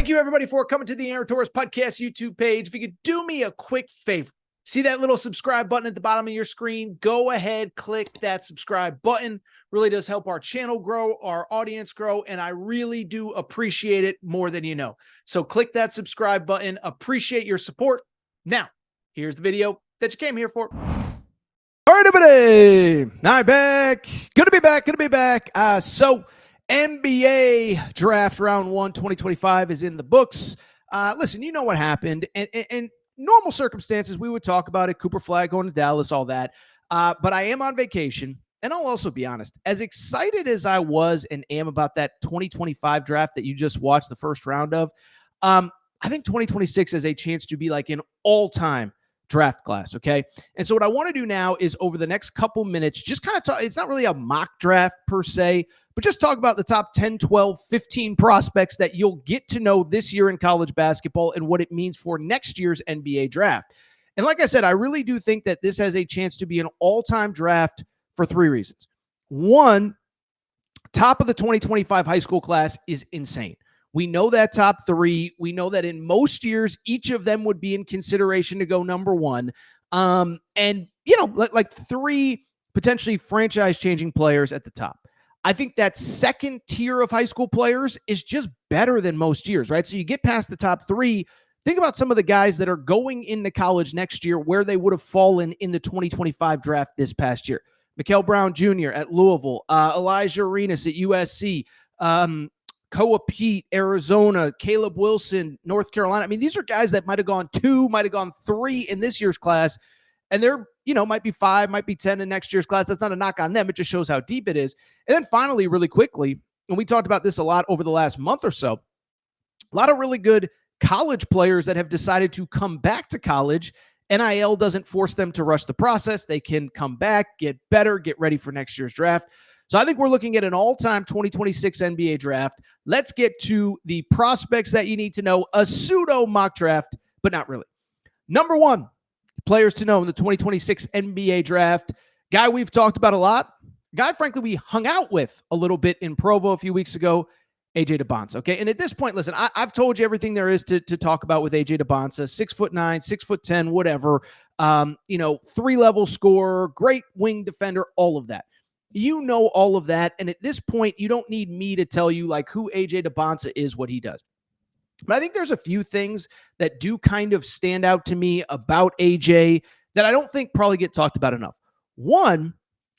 Thank you, everybody, for coming to the Aaron Torres Podcast YouTube page. If you could do me a quick favor, see that little subscribe button at the bottom of your screen? Go ahead, click that subscribe button. Really does help our channel grow, our audience grow, and I really do appreciate it more than you know. So click that subscribe button. Appreciate your support. Now, here's the video that you came here for. All right, everybody. I'm back. Good to be back. So NBA draft round 1 2025 is in the books. Listen, you know what happened. And normal circumstances, we would talk about it. Cooper Flag going to Dallas, all that. But I am on vacation. And I'll also be honest, as excited as I was and am about that 2025 draft that you just watched the first round of, I think 2026 has a chance to be like an all-time draft class, okay? And so what I want to do now is over the next couple minutes, just kind of talk, it's not really a mock draft per se, but just talk about the top 10, 12, 15 prospects that you'll get to know this year in college basketball and what it means for next year's NBA draft. And like I said, I really do think that this has a chance to be an all-time draft for 3 reasons. One, top of the 2025 high school class is insane. We know that top 3. We know that in most years, each of them would be in consideration to go number 1. And, you know, like 3 potentially franchise-changing players at the top. I think that second tier of high school players is just better than most years, right? So you get past the top 3. Think about some of the guys that are going into college next year where they would have fallen in the 2025 draft this past year. Mikael Brown Jr. at Louisville, Elijah Arenas at USC, Koa Pete, Arizona, Caleb Wilson, North Carolina. I mean, these are guys that might have gone 2, might have gone 3 in this year's class, and they're, you know, might be 5, might be 10 in next year's class. That's not a knock on them. It just shows how deep it is. And then finally, really quickly, and we talked about this a lot over the last month or so, a lot of really good college players that have decided to come back to college. NIL doesn't force them to rush the process. They can come back, get better, get ready for next year's draft. So I think we're looking at an all-time 2026 NBA draft. Let's get to the prospects that you need to know, a pseudo mock draft, but not really. Number 1, players to know in the 2026 NBA draft, guy we've talked about a lot, guy, frankly, we hung out with a little bit in Provo a few weeks ago, AJ Dybantsa, okay? And at this point, listen, I've told you everything there is to talk about with AJ Dybantsa, 6'9", 6'10", whatever, 3-level scorer, great wing defender, all of that. You know all of that, and at this point, you don't need me to tell you like who AJ Dybantsa is, what he does. But I think there's a few things that do kind of stand out to me about AJ that I don't think probably get talked about enough. One,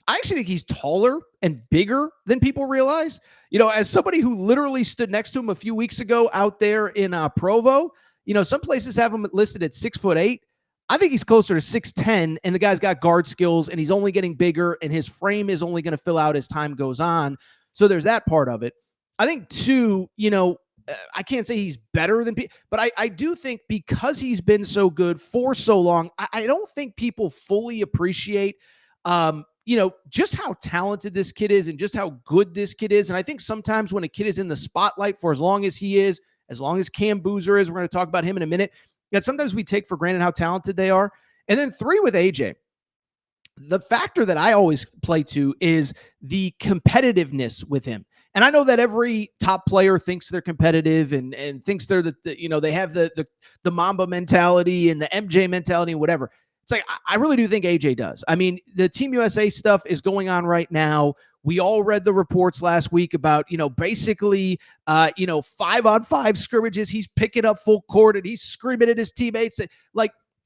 I actually think he's taller and bigger than people realize. You know, as somebody who literally stood next to him a few weeks ago out there in Provo, you know, some places have him listed at 6'8". I think he's closer to 6'10", and the guy's got guard skills, and he's only getting bigger, and his frame is only going to fill out as time goes on. So there's that part of it. I think, 2, you know, I can't say he's better than people, but I do think because he's been so good for so long, I don't think people fully appreciate, just how talented this kid is and just how good this kid is. And I think sometimes when a kid is in the spotlight for as long as he is, as long as Cam Boozer is, we're going to talk about him in a minute, that sometimes we take for granted how talented they are. And then 3 with AJ, the factor that I always play to is the competitiveness with him. And I know that every top player thinks they're competitive and thinks they're they have the Mamba mentality and the MJ mentality and whatever. It's like, I really do think AJ does. I mean, the Team USA stuff is going on right now. We all read the reports last week about, basically, 5-on-5 scrimmages. He's picking up full court and he's screaming at his teammates.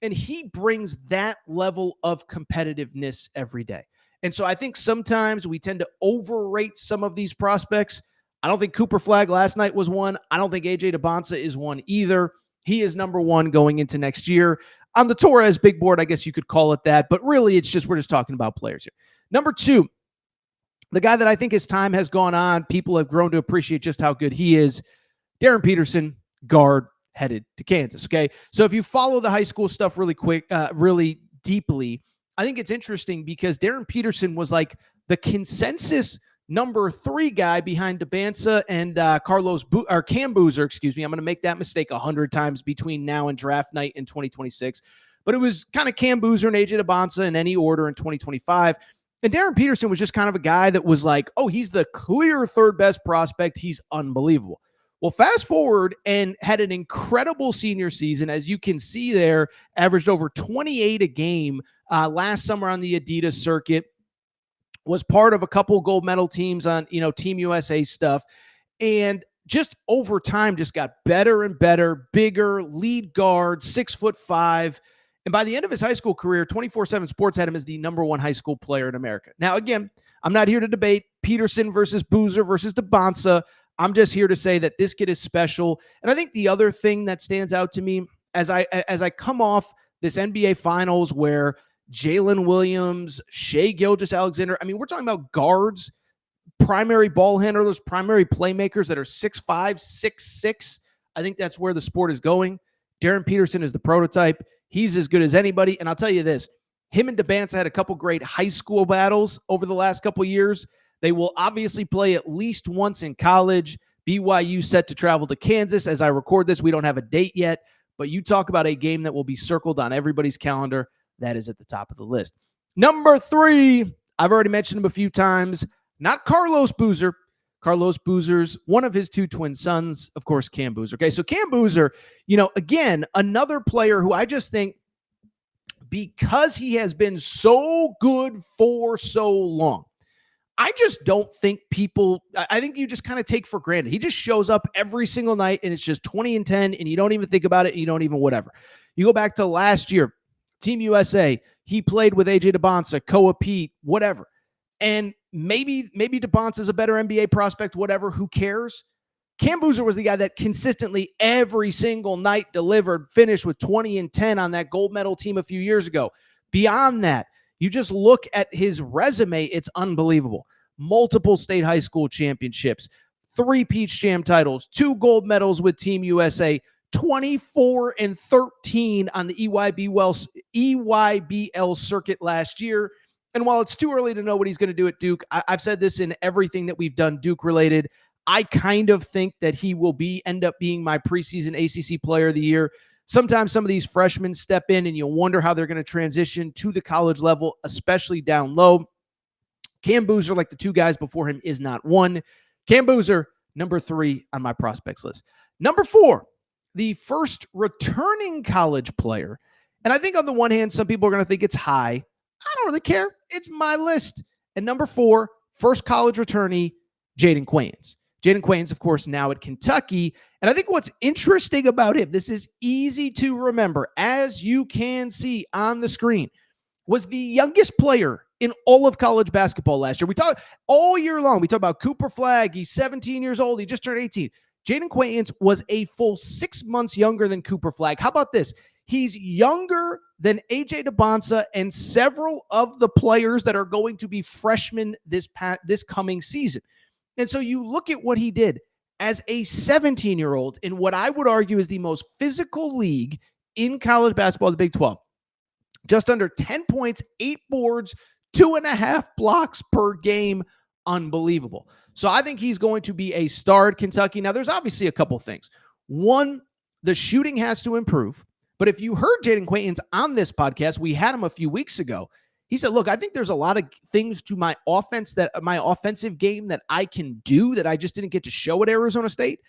And he brings that level of competitiveness every day. And so I think sometimes we tend to overrate some of these prospects. I don't think Cooper Flag last night was one. I don't think AJ Dybantsa is one either. He is number 1 going into next year. On the Torres big board, I guess you could call it that. But really, we're just talking about players here. Number 2, the guy that I think as time has gone on, people have grown to appreciate just how good he is, Darren Peterson, guard, headed to Kansas, okay? So if you follow the high school stuff really quick, really deeply, I think it's interesting because Darren Peterson was like the consensus number 3 guy behind Debansa and Cam Boozer, excuse me. I'm going to make that mistake 100 times between now and draft night in 2026. But it was kind of Cam Boozer and AJ Dybantsa in any order in 2025. And Darren Peterson was just kind of a guy that was like, oh, he's the clear 3rd best prospect. He's unbelievable. Well, fast forward and had an incredible senior season. As you can see there, averaged over 28 a game last summer on the Adidas circuit, was part of a couple gold medal teams on, Team USA stuff. And just over time, just got better and better, bigger, lead guard, 6'5". And by the end of his high school career, 24/7 Sports had him as the #1 high school player in America. Now, again, I'm not here to debate Peterson versus Boozer versus Debansa. I'm just here to say that this kid is special. And I think the other thing that stands out to me as I come off this NBA Finals where Jalen Williams, Shai Gilgeous-Alexander, I mean, we're talking about guards, primary ball handlers, primary playmakers that are 6'5", 6'6". I think that's where the sport is going. Darren Peterson is the prototype. He's as good as anybody. And I'll tell you this, him and Debansa had a couple great high school battles over the last couple years. They will obviously play at least once in college. BYU set to travel to Kansas. As I record this, we don't have a date yet, but you talk about a game that will be circled on everybody's calendar. That is at the top of the list. Number 3, I've already mentioned him a few times. Not Carlos Boozer. Carlos Boozer's one of his 2 twin sons, of course, Cam Boozer. Okay, so Cam Boozer, again, another player who I just think, because he has been so good for so long, I just don't think I think you just kind of take for granted. He just shows up every single night and it's just 20 and 10 and you don't even think about it. And you don't even whatever. You go back to last year, Team USA, he played with AJ Dybantsa, Koa Pete, whatever. And maybe Debansa is a better NBA prospect, whatever, who cares? Cam Boozer was the guy that consistently every single night delivered, finished with 20 and 10 on that gold medal team a few years ago. Beyond that, you just look at his resume, it's unbelievable. Multiple state high school championships, 3 Peach Jam titles, 2 gold medals with Team USA, 24 and 13 on the EYBL circuit last year. And while it's too early to know what he's going to do at Duke, I've said this in everything that we've done Duke related. I kind of think that he will end up being my preseason ACC player of the year. Sometimes some of these freshmen step in and you wonder how they're going to transition to the college level, especially down low. Cam Boozer, like the 2 guys before him, is not one. Cam Boozer, number 3 on my prospects list. Number 4, the first returning college player. And I think on the one hand, some people are going to think it's high. I don't really care. It's my list. And number 4, first college returnee, Jayden Quains. Jaden Quains, of course, now at Kentucky. And I think what's interesting about him, this is easy to remember, as you can see on the screen, was the youngest player in all of college basketball last year. We talk all year long. We talk about Cooper Flagg. He's 17 years old. He just turned 18. Jayden Quaintance was a full 6 months younger than Cooper Flagg. How about this? He's younger than AJ Dybantsa and several of the players that are going to be freshmen this coming season. And so you look at what he did as a 17-year-old in what I would argue is the most physical league in college basketball, the Big 12. Just under 10 points, 8 boards, 2.5 blocks per game. Unbelievable. So I think he's going to be a star at Kentucky. Now, there's obviously a couple things. One, the shooting has to improve. But if you heard Jayden Quaintance on this podcast, we had him a few weeks ago. He said, look, I think there's a lot of things to my offensive game that I can do that I just didn't get to show at Arizona State.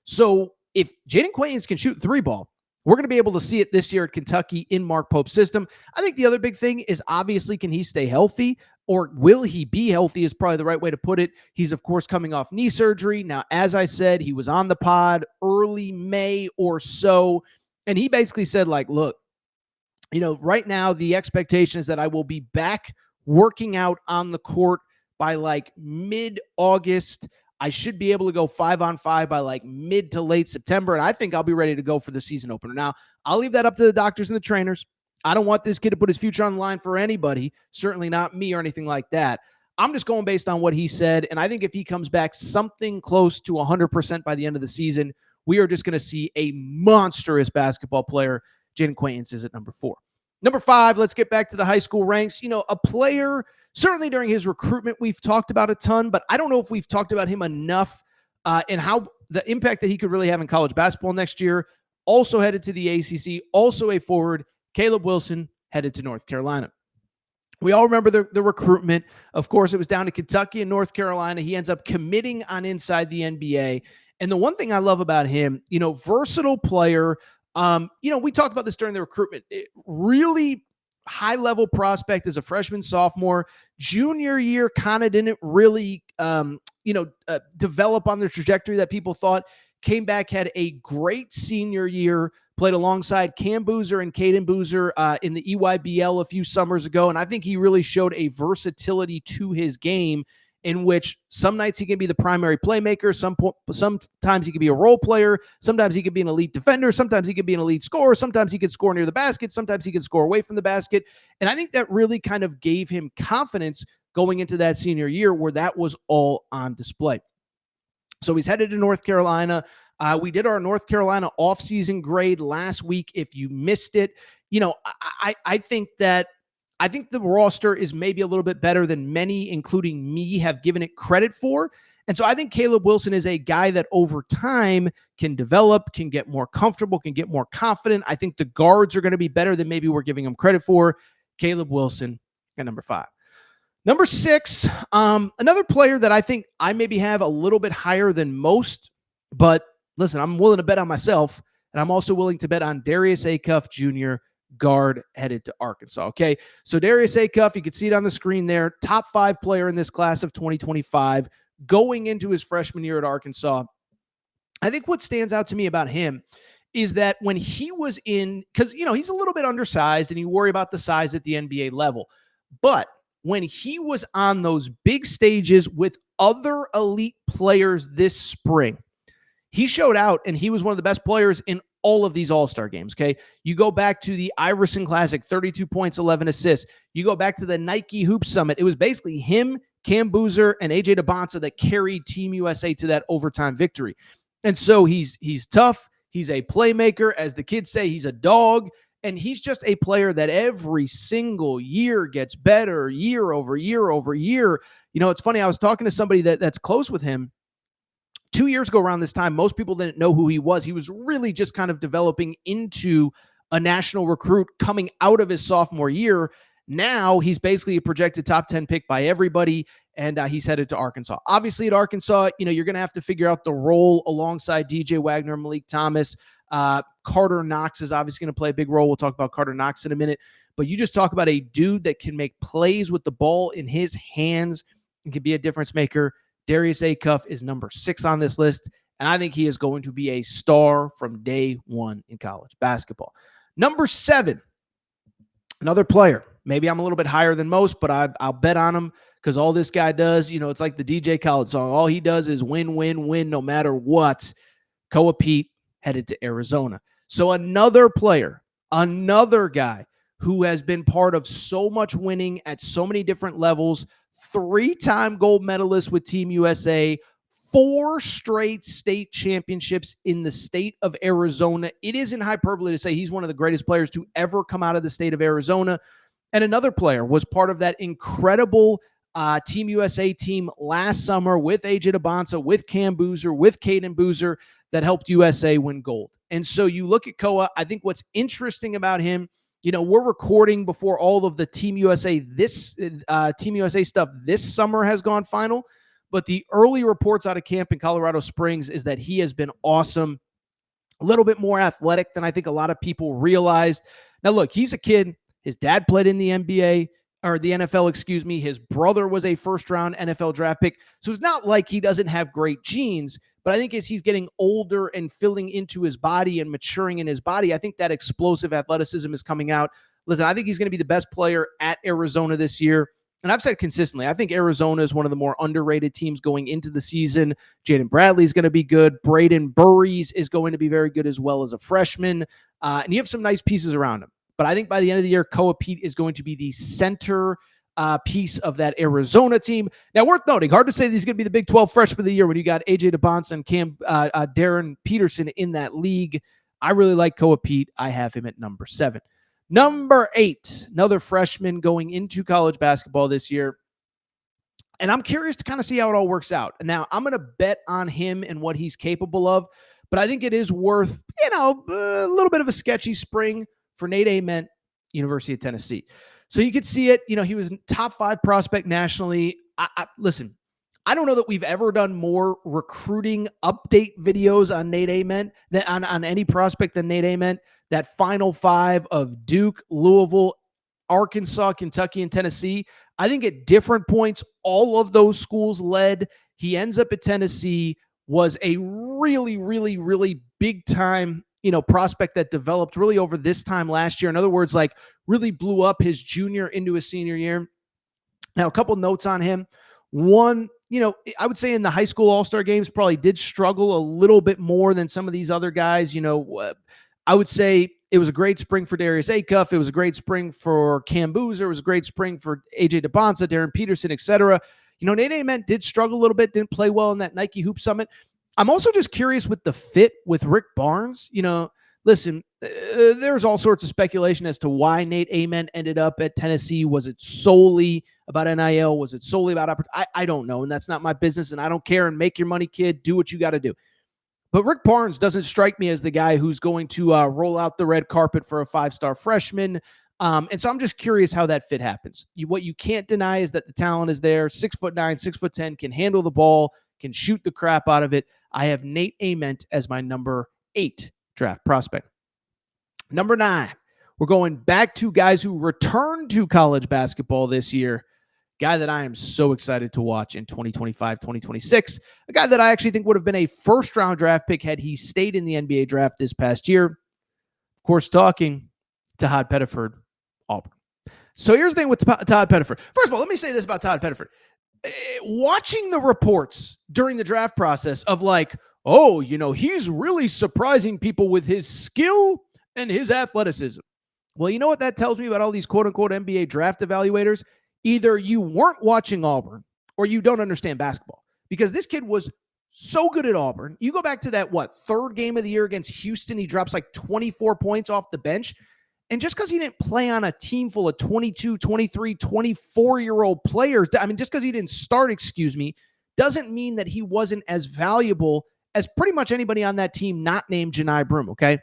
So if Jayden Quaintance can shoot 3-ball, we're going to be able to see it this year at Kentucky in Mark Pope's system. I think the other big thing is obviously, can he stay healthy, or will he be healthy is probably the right way to put it. He's, of course, coming off knee surgery. Now, as I said, he was on the pod early May or so, and he basically said, like, look, right now the expectation is that I will be back working out on the court by like mid-August. I should be able to go 5-on-5 by like mid to late September, and I think I'll be ready to go for the season opener. Now, I'll leave that up to the doctors and the trainers. I don't want this kid to put his future on the line for anybody, certainly not me or anything like that. I'm just going based on what he said, and I think if he comes back something close to 100% by the end of the season, we are just going to see a monstrous basketball player. Jayden Quaintance is at number 4. Number 5, let's get back to the high school ranks. A player, certainly during his recruitment, we've talked about a ton, but I don't know if we've talked about him enough and how the impact that he could really have in college basketball next year. Also headed to the ACC, also a forward, Caleb Wilson, headed to North Carolina. We all remember the recruitment. Of course, it was down to Kentucky and North Carolina. He ends up committing on inside the NBA. And the one thing I love about him, versatile player. We talked about this during the recruitment. Really high level prospect as a freshman, sophomore, junior year, kind of didn't really, develop on the trajectory that people thought. Came back, had a great senior year, played alongside Cam Boozer and Caden Boozer in the EYBL a few summers ago. And I think he really showed a versatility to his game in which some nights he can be the primary playmaker. Sometimes he can be a role player. Sometimes he can be an elite defender. Sometimes he can be an elite scorer. Sometimes he can score near the basket. Sometimes he can score away from the basket. And I think that really kind of gave him confidence going into that senior year where that was all on display. So he's headed to North Carolina. We did our North Carolina offseason grade last week. If you missed it, I think the roster is maybe a little bit better than many, including me, have given it credit for. And so I think Caleb Wilson is a guy that over time can develop, can get more comfortable, can get more confident. I think the guards are going to be better than maybe we're giving him credit for. Caleb Wilson at number 5. Number 6, another player that I think I maybe have a little bit higher than most, but listen, I'm willing to bet on myself, and I'm also willing to bet on Darius Acuff Jr., guard headed to Arkansas. Okay, so Darius Acuff, you can see it on the screen there, top 5 player in this class of 2025, going into his freshman year at Arkansas. I think what stands out to me about him is that when he was in, because, he's a little bit undersized and you worry about the size at the NBA level, but when he was on those big stages with other elite players this spring, he showed out and he was one of the best players in all of these all-star games, okay? You go back to the Iverson Classic, 32 points, 11 assists. You go back to the Nike Hoop Summit. It was basically him, Cam Boozer, and AJ Dybantsa that carried Team USA to that overtime victory. And so he's tough. He's a playmaker. As the kids say, he's a dog. And he's just a player that every single year gets better, year over year over year. It's funny. I was talking to somebody that's close with him 2 years ago around this time. Most people didn't know who he was. He was really just kind of developing into a national recruit coming out of his sophomore year. Now he's basically a projected top 10 pick by everybody, and he's headed to Arkansas. Obviously at Arkansas, you're going to have to figure out the role alongside DJ Wagner, Malik Thomas. Carter Knox is obviously going to play a big role. We'll talk about Carter Knox in a minute, but you just talk about a dude that can make plays with the ball in his hands and can be a difference maker. Darius Acuff is number 6 on this list, and I think he is going to be a star from day one in college basketball. Number 7, another player. Maybe I'm a little bit higher than most, but I'll bet on him because all this guy does, it's like the DJ Khaled song. All he does is win, win, win, no matter what. Koa Pete headed to Arizona. So another player, another guy who has been part of so much winning at so many different levels, 3-time gold medalist with Team USA, 4 straight state championships in the state of Arizona. It isn't hyperbole to say he's one of the greatest players to ever come out of the state of Arizona. And another player was part of that incredible Team USA team last summer with AJ Dybantsa, with Cam Boozer, with Caden Boozer that helped USA win gold. And so you look at Koa, I think what's interesting about him, we're recording before all of the Team USA stuff this summer has gone final, but the early reports out of camp in Colorado Springs is that he has been awesome, a little bit more athletic than I think a lot of people realized. Now look, he's a kid. His dad played in the NBA or the NFL, excuse me. His brother was a first-round NFL draft pick. So it's not like he doesn't have great genes, but I think as he's getting older and filling into his body and maturing in his body, I think that explosive athleticism is coming out. Listen, I think he's going to be the best player at Arizona this year. And I've said consistently, I think Arizona is one of the more underrated teams going into the season. Jaden Bradley is going to be good. Braden Burries is going to be very good as well as a freshman. And you have some nice pieces around him. But I think by the end of the year, Koa Pete is going to be the center piece of that Arizona team. Now, worth noting, hard to say that he's going to be the Big 12 freshman of the year when you got AJ Dybantsa and Darren Peterson in that league. I really like Koa Pete. I have him at number 7. Number 8, another freshman going into college basketball this year. And I'm curious to kind of see how it all works out. And now I'm going to bet on him and what he's capable of. But I think it is worth, a little bit of a sketchy spring for Nate Ament, University of Tennessee. So you could see it. He was top 5 prospect nationally. Listen, I don't know that we've ever done more recruiting update videos on Nate Ament than on any prospect than Nate Ament. That final five of Duke, Louisville, Arkansas, Kentucky, and Tennessee. I think at different points, all of those schools led. He ends up at Tennessee, was a really, really, really big time, prospect that developed really over this time last year. In other words, like really blew up his junior into his senior year. Now, a couple notes on him. One, I would say in the high school all-star games probably did struggle a little bit more than some of these other guys. I would say it was a great spring for Darius Acuff. It was a great spring for Cam Boozer. It was a great spring for AJ Dybantsa, Darren Peterson, etc. Nate Ament did struggle a little bit, didn't play well in that Nike Hoop Summit. I'm also just curious with the fit with Rick Barnes. Listen, there's all sorts of speculation as to why Nate Ament ended up at Tennessee. Was it solely about NIL? Was it solely about I don't know, and that's not my business, and I don't care. And make your money, kid. Do what you got to do. But Rick Barnes doesn't strike me as the guy who's going to roll out the red carpet for a five-star freshman. And so I'm just curious how that fit happens. What you can't deny is that the talent is there. 6'9", 6'10", can handle the ball, can shoot the crap out of it. I have Nate Ament as my number 8 draft prospect. Number 9, we're going back to guys who returned to college basketball this year. Guy that I am so excited to watch in 2025, 2026. A guy that I actually think would have been a first-round draft pick had he stayed in the NBA draft this past year. Of course, talking to Todd Pedford, Auburn. So here's the thing with Todd Pedford. First of all, let me say this about Todd Pedford. Watching the reports during the draft process of like, oh, he's really surprising people with his skill and his athleticism. Well, you know what that tells me about all these quote-unquote NBA draft evaluators? Either you weren't watching Auburn or you don't understand basketball, because this kid was so good at Auburn. You go back to that, third game of the year against Houston, he drops like 24 points off the bench. And just because he didn't play on a team full of 22, 23, 24-year-old players, just because he didn't start, doesn't mean that he wasn't as valuable as pretty much anybody on that team not named Janai Broome, okay?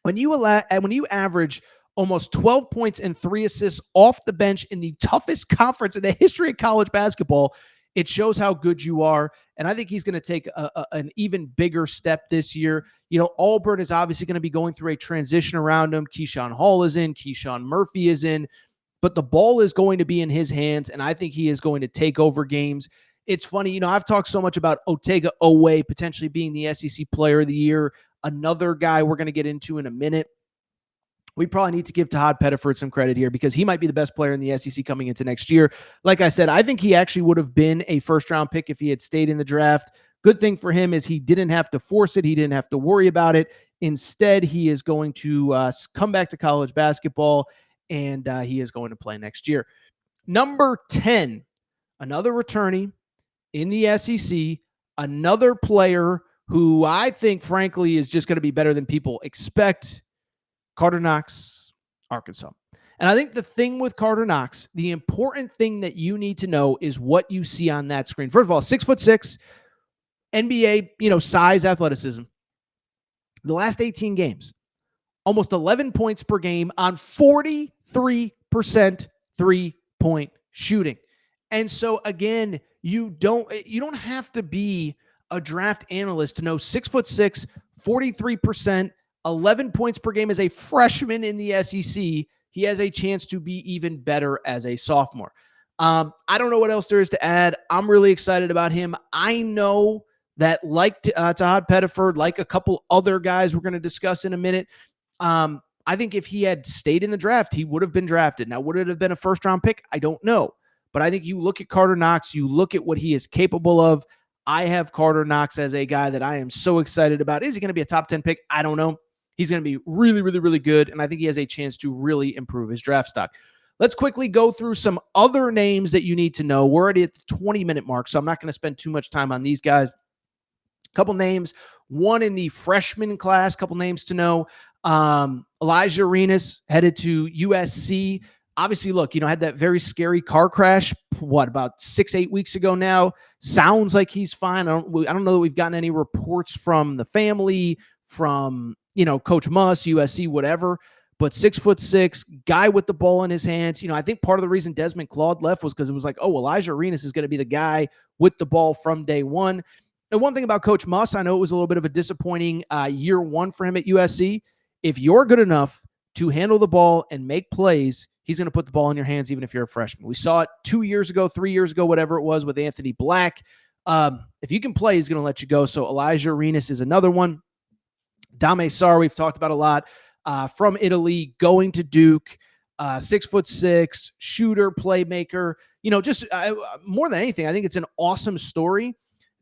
When you average almost 12 points and 3 assists off the bench in the toughest conference in the history of college basketball, it shows how good you are. And I think he's going to take an even bigger step this year. Auburn is obviously going to be going through a transition around him. Keyshawn Hall is in, Keyshawn Murphy is in, but the ball is going to be in his hands, and I think he is going to take over games. It's funny, I've talked so much about Otega Oweh potentially being the SEC Player of the Year. Another guy we're going to get into in a minute. We probably need to give Todd Pedford some credit here because he might be the best player in the SEC coming into next year. Like I said, I think he actually would have been a first-round pick if he had stayed in the draft. Good thing for him is he didn't have to force it. He didn't have to worry about it. Instead, he is going to come back to college basketball, and he is going to play next year. Number 10, another returnee in the SEC, another player who I think, frankly, is just going to be better than people expect. Carter Knox, Arkansas. And I think the thing with Carter Knox, the important thing that you need to know is what you see on that screen. First of all, 6'6", NBA, size, athleticism. The last 18 games, almost 11 points per game on 43% three-point shooting. And so again, you don't have to be a draft analyst to know 6'6", 43%, 11 points per game as a freshman in the SEC. He has a chance to be even better as a sophomore. I don't know what else there is to add. I'm really excited about him. I know that like Todd Pedford, like a couple other guys we're going to discuss in a minute, I think if he had stayed in the draft, he would have been drafted. Now, would it have been a first-round pick? I don't know. But I think you look at Carter Knox, you look at what he is capable of. I have Carter Knox as a guy that I am so excited about. Is he going to be a top 10 pick? I don't know. He's going to be really, really, really good, and I think he has a chance to really improve his draft stock. Let's quickly go through some other names that you need to know. We're already at the 20-minute mark, so I'm not going to spend too much time on these guys. A couple names, one in the freshman class, couple names to know. Elijah Arenas headed to USC. Obviously, look, had that very scary car crash, about 6-8 weeks ago now. Sounds like he's fine. I don't know that we've gotten any reports from the family, from Coach Muss, USC, whatever. but 6'6", guy with the ball in his hands. I think part of the reason Desmond Claude left was because it was like, oh, Elijah Arenas is going to be the guy with the ball from day one. And one thing about Coach Muss, I know it was a little bit of a disappointing year one for him at USC. If you're good enough to handle the ball and make plays, he's going to put the ball in your hands even if you're a freshman. We saw it 2 years ago, 3 years ago, whatever it was with Anthony Black. If you can play, he's going to let you go. So Elijah Arenas is another one. Dame Sarr, we've talked about a lot. From Italy, going to Duke, 6'6", shooter, playmaker. Just more than anything, I think it's an awesome story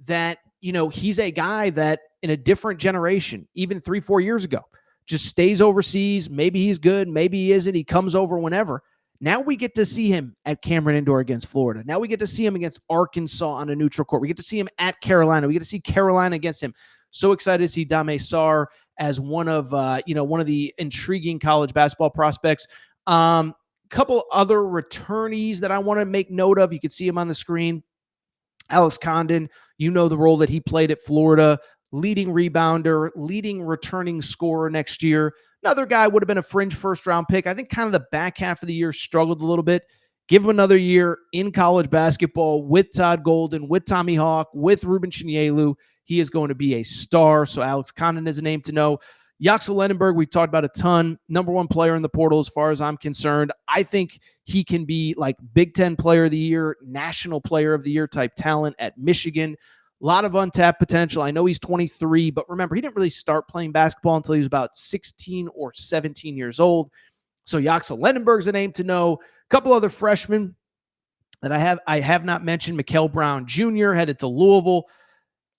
that, he's a guy that in a different generation, even 3-4 years ago, just stays overseas. Maybe he's good, maybe he isn't. He comes over whenever. Now we get to see him at Cameron Indoor against Florida. Now we get to see him against Arkansas on a neutral court. We get to see him at Carolina. We get to see Carolina against him. So excited to see Dame Sarr as one of the intriguing college basketball prospects. Couple other returnees that I want to make note of. You can see him on the screen. Alex Condon, the role that he played at Florida, leading rebounder, leading returning scorer next year. Another guy would have been a fringe first-round pick. I think kind of the back half of the year struggled a little bit. Give him another year in college basketball with Todd Golden, with Tommy Hawk, with Ruben Chinyelu. He is going to be a star. So Alex Condon is a name to know. Yaxel Lenenberg, we've talked about a ton. Number one player in the portal as far as I'm concerned. I think he can be like Big Ten Player of the Year, National Player of the Year type talent at Michigan. A lot of untapped potential. I know he's 23, but remember, he didn't really start playing basketball until he was about 16 or 17 years old. So Yaxel Lenenberg's a name to know. A couple other freshmen that I have not mentioned. Mikael Brown Jr. headed to Louisville.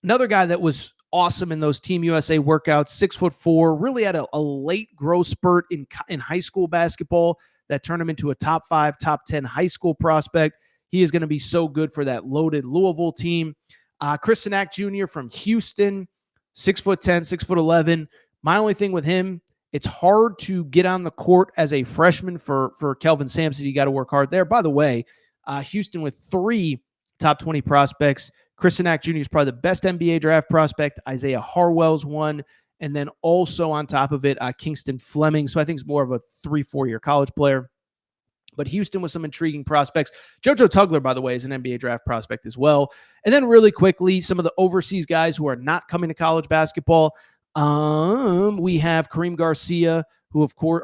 Another guy that was awesome in those Team USA workouts, 6'4", really had a late growth spurt in high school basketball that turned him into a top 5, top 10 high school prospect. He is going to be so good for that loaded Louisville team. Chris Sinak Jr. from Houston, 6'10", 6'11". My only thing with him, it's hard to get on the court as a freshman for Kelvin Sampson. You got to work hard there. By the way, Houston with 3 top 20 prospects. Chris Sinak Jr. is probably the best NBA draft prospect. Isaiah Harwell's one. And then also on top of it, Kingston Fleming. So I think it's more of a 3-4 year college player. But Houston with some intriguing prospects. JoJo Tugler, by the way, is an NBA draft prospect as well. And then really quickly, some of the overseas guys who are not coming to college basketball. We have Kareem Garcia, who of course,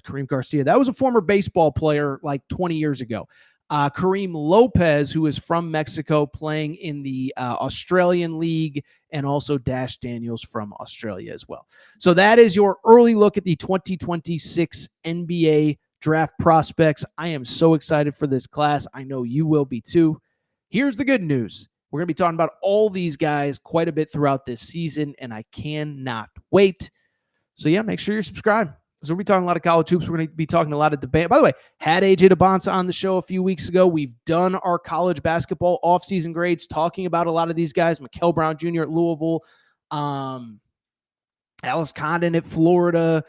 Kareem Garcia, that was a former baseball player like 20 years ago. Kareem Lopez, who is from Mexico, playing in the Australian League, and also Dash Daniels from Australia as well. So that is your early look at the 2026 NBA draft prospects. I am so excited for this class. I know you will be too. Here's the good news. We're going to be talking about all these guys quite a bit throughout this season, and I cannot wait. So yeah, make sure you're subscribed. So we'll be talking a lot of college hoops. We're going to be talking a lot of debate. By the way, had AJ Dybantsa on the show a few weeks ago. We've done our college basketball offseason grades, talking about a lot of these guys. Mikael Brown Jr. at Louisville, Alex Condon at Florida,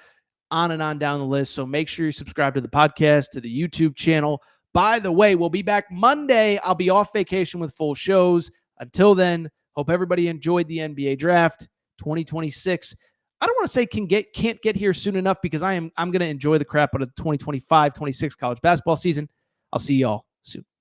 on and on down the list. So make sure you subscribe to the podcast, to the YouTube channel. By the way, we'll be back Monday. I'll be off vacation with full shows. Until then, hope everybody enjoyed the NBA draft 2026. I don't want to say can't get here soon enough, because I'm going to enjoy the crap out of the 2025-26 college basketball season. I'll see y'all soon.